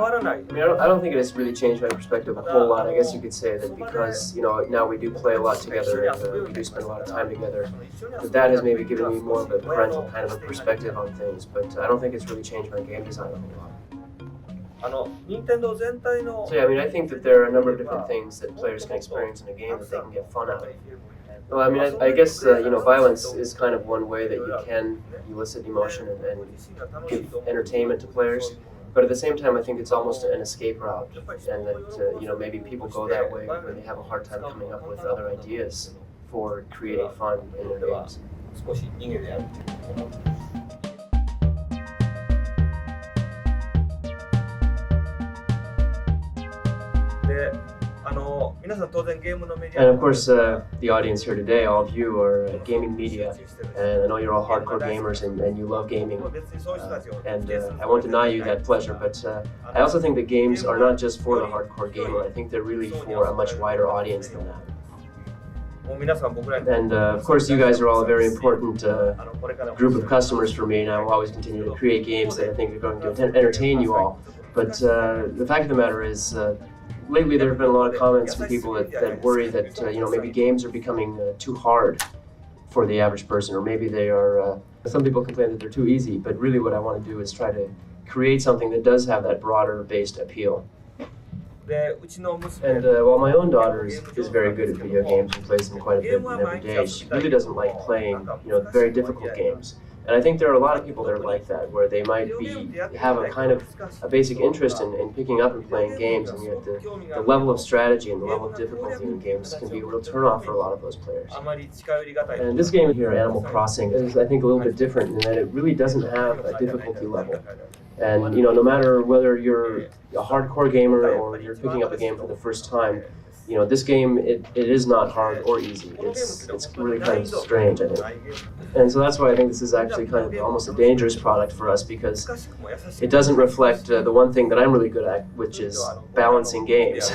I don't think it has really changed my perspective a whole lot. I guess you could say that because, now we do play a lot together and we do spend a lot of time together, that has maybe given me more of a parental kind of a perspective on things, but I don't think it's really changed my game design a whole lot. So yeah, I think that there are a number of different things that players can experience in a game that they can get fun out of. Well, I guess, violence is kind of one way that you can elicit emotion and give entertainment to players. But at the same time, I think it's almost an escape route, and that, maybe people go that way when they have a hard time coming up with other ideas for creating fun in their games. And of course, the audience here today, all of you are gaming media, and I know you're all hardcore gamers and you love gaming, and I won't deny you that pleasure, but I also think that games are not just for the hardcore gamer. I think they're really for a much wider audience than that. And of course, you guys are all a very important group of customers for me, and I will always continue to create games that I think are going to entertain you all. But the fact of the matter is, lately there have been a lot of comments from people that worry that maybe games are becoming too hard for the average person, or maybe they are. Some people complain that they're too easy, but really what I want to do is try to create something that does have that broader-based appeal. And while my own daughter is very good at video games and plays them quite a bit every day, she really doesn't like playing very difficult games. And I think there are a lot of people that are like that, where they might have a kind of a basic interest in picking up and playing games, and yet the level of strategy and the level of difficulty in games can be a real turnoff for a lot of those players. And this game here, Animal Crossing, is I think a little bit different in that it really doesn't have a difficulty level. And no matter whether you're a hardcore gamer or you're picking up a game for the first time, this game, it is not hard or easy. It's really kind of strange, I think. And so that's why I think this is actually kind of almost a dangerous product for us, because it doesn't reflect the one thing that I'm really good at, which is balancing games.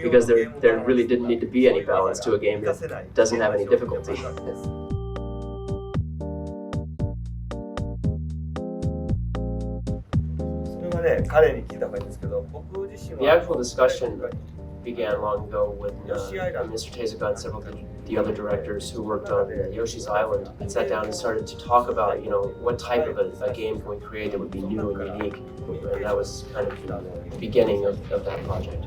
Because there really didn't need to be any balance to a game that doesn't have any difficulty. The actual discussion began long ago when Mr. Tezuka and several of the other directors who worked on Yoshi's Island and sat down and started to talk about, what type of a game can we create that would be new and unique. And that was kind of the beginning of that project.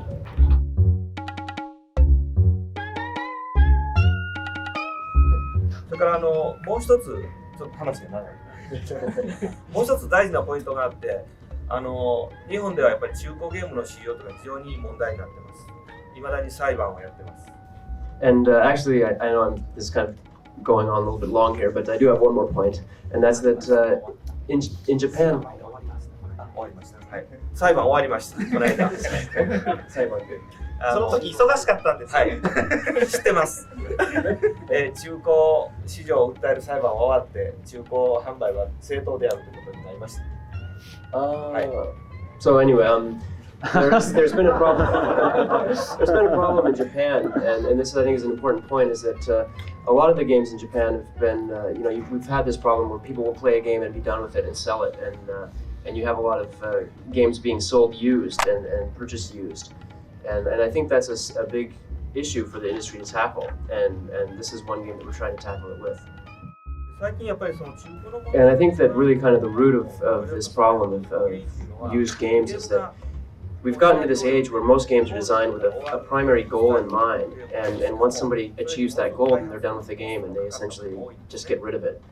And actually, I know this is kind of going on a little bit long here, but I do have one more point, and that's that in Japan. 裁判終わりました。この間。裁判で。その時忙しかったんです。はい。知ってます。中古市場を訴える裁判は終わって、中古販売は正当であるということになりました。はい。So anyway, there's been a problem. There's been a problem in Japan, and this I think is an important point, is that a lot of the games in Japan have been, we've had this problem where people will play a game and be done with it and sell it, and you have a lot of games being sold used and purchased used, and I think that's a big issue for the industry to tackle, and this is one game that we're trying to tackle it with. And I think that really kind of the root of this problem of used games is that we've gotten to this age where most games are designed with a primary goal in mind, and once somebody achieves that goal, then they're done with the game and they essentially just get rid of it.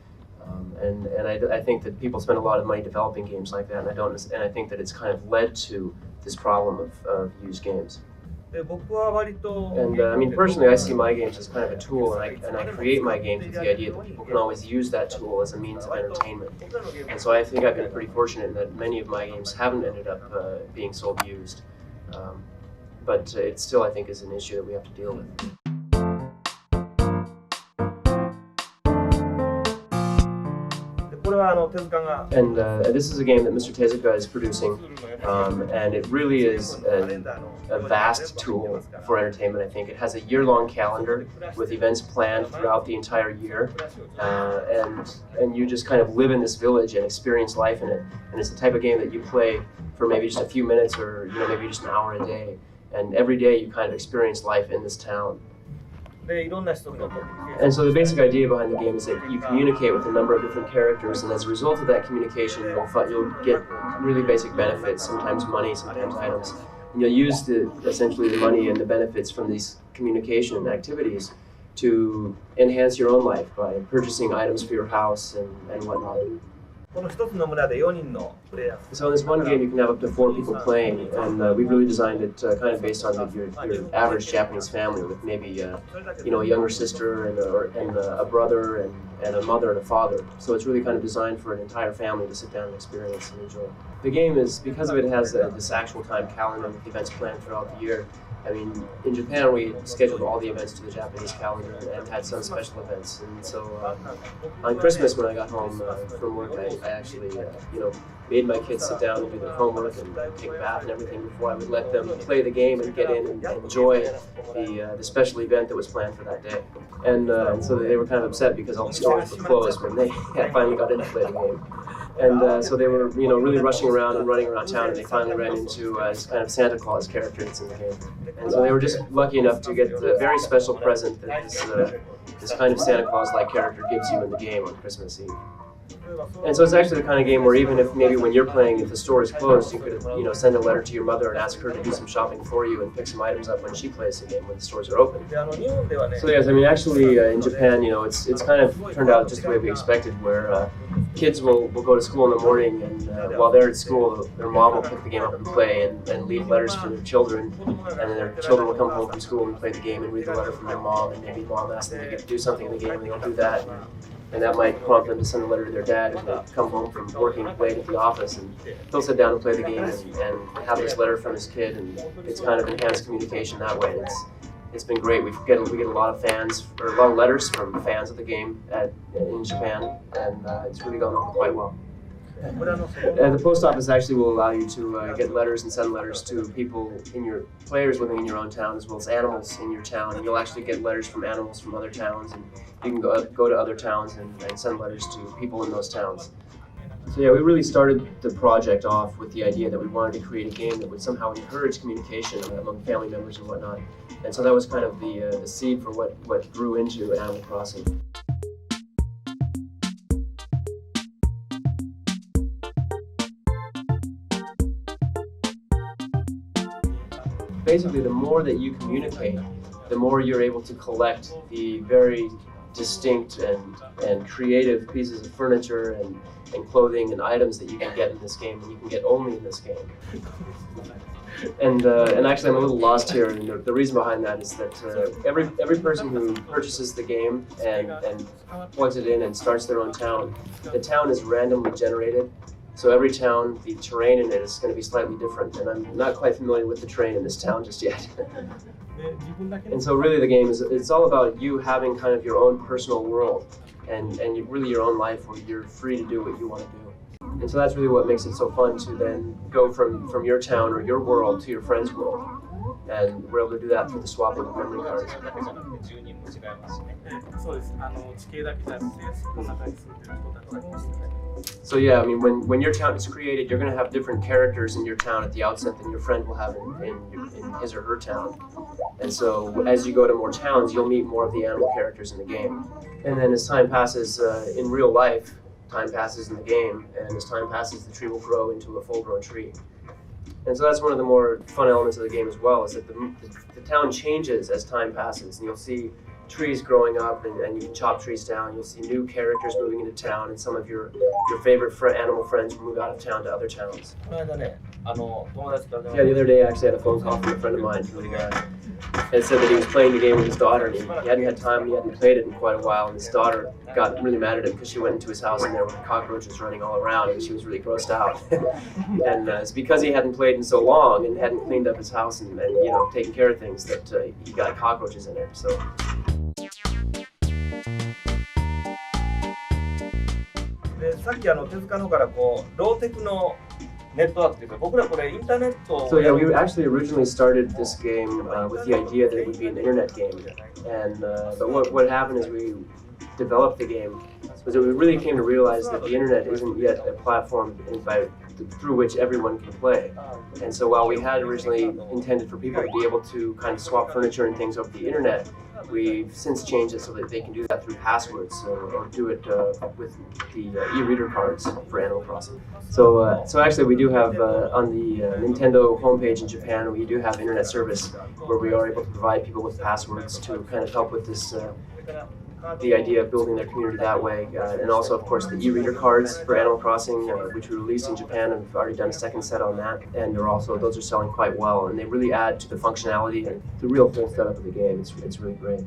And I think that people spend a lot of money developing games like that, and I think that it's kind of led to this problem of used games. And personally, I see my games as kind of a tool, and I create my games with the idea that people can always use that tool as a means of entertainment. And so I think I've been pretty fortunate in that many of my games haven't ended up being sold used. But it still, I think, is an issue that we have to deal with. これ And this is a game that Mr. Tezuka is producing, and it really is a vast tool for entertainment, I think. It has a year-long calendar with events planned throughout the entire year, and you just kind of live in this village and experience life in it. And it's the type of game that you play for maybe just a few minutes or maybe just an hour a day. And every day you kind of experience life in this town. And so the basic idea behind the game is that you communicate with a number of different characters, and as a result of that communication, you'll get really basic benefits, sometimes money, sometimes items. And you'll use essentially the money and the benefits from these communication activities to enhance your own life by purchasing items for your house and whatnot. So in this one game you can have up to 4 people playing, and we've really designed it kind of based on your average Japanese family with maybe a younger sister and a brother and a mother and a father. So it's really kind of designed for an entire family to sit down and experience and enjoy. The game is, because of it has this actual time calendar with events planned throughout the year. I mean, in Japan we scheduled all the events to the Japanese calendar and had some special events. And so on Christmas when I got home from work, I actually made my kids sit down and do their homework and take a bath and everything before I would let them play the game and get in and enjoy the special event that was planned for that day. And so they were kind of upset because all the stores were closed when they finally got in to play the game. And so they were, really rushing around and running around town, and they finally ran into this kind of Santa Claus character that's in the game. And so they were just lucky enough to get the very special present that this kind of Santa Claus-like character gives you in the game on Christmas Eve. And so it's actually the kind of game where even if maybe when you're playing, if the store is closed, you could send a letter to your mother and ask her to do some shopping for you and pick some items up when she plays the game when the stores are open. So yes, I mean actually in Japan, it's kind of turned out just the way we expected, where kids will go to school in the morning, and while they're at school, their mom will pick the game up and play and leave letters for their children, and then their children will come home from school and play the game and read the letter from their mom, and maybe mom asks them to do something in the game and they'll do that. And that might prompt them to send a letter to their dad if they come home from working late at the office, and they'll sit down and play the game and have this letter from his kid, and it's kind of enhanced communication that way. It's been great. We get a lot of fans, or a lot of letters from fans of the game in Japan, and it's really gone over quite well. The post office actually will allow you to get letters and send letters to people players living in your own town, as well as animals in your town. And you'll actually get letters from animals from other towns, and you can go to other towns and send letters to people in those towns. So yeah, we really started the project off with the idea that we wanted to create a game that would somehow encourage communication among family members and whatnot. And so that was kind of the seed for what grew into Animal Crossing. Basically, the more that you communicate, the more you're able to collect the very distinct and creative pieces of furniture and clothing and items that you can get in this game, and you can get only in this game. And actually, I'm a little lost here, and the reason behind that is that every person who purchases the game and plugs it in and starts their own town, the town is randomly generated. So every town, the terrain in it is going to be slightly different, and I'm not quite familiar with the terrain in this town just yet. And so really the game it's all about you having kind of your own personal world and really your own life where you're free to do what you want to do. And so that's really what makes it so fun to then go from your town or your world to your friend's world. And we're able to do that through the swapping of memory cards. So yeah, I mean, when your town is created, you're going to have different characters in your town at the outset than your friend will have in his or her town. And so as you go to more towns, you'll meet more of the animal characters in the game. And then as time passes in real life, time passes in the game, and as time passes, the tree will grow into a full-grown tree. And so that's one of the more fun elements of the game as well, is that the town changes as time passes, and you'll see trees growing up, and you can chop trees down. You'll see new characters moving into town, and some of your favorite animal friends will move out of town to other towns. Yeah, the other day I actually had a phone call from a friend of mine who had said that he was playing the game with his daughter, and he hadn't had time, and he hadn't played it in quite a while, and his daughter got really mad at him because she went into his house and there were cockroaches running all around, and she was really grossed out. And it's because he hadn't played in so long and hadn't cleaned up his house and taken care of things that he got cockroaches in there. So. さっき手塚の方からこうローテクのネットワークというか、僕らこれインターネットを So yeah, we actually originally started this game with the idea that it would be an internet game, and but what happened is we developed the game was that we really came to realize that the internet isn't yet a platform through which everyone can play. And so while we had originally intended for people to be able to kind of swap furniture and things over the internet, we've since changed it so that they can do that through passwords or do it with the e-reader cards for Animal Crossing. So actually we do have on the Nintendo homepage in Japan, we do have internet service where we are able to provide people with passwords to kind of help with this the idea of building their community that way, and also of course the e-reader cards for Animal Crossing, which we released in Japan, and we've already done a second set on that, and those are selling quite well, and they really add to the functionality and the real full setup of the game. It's really great.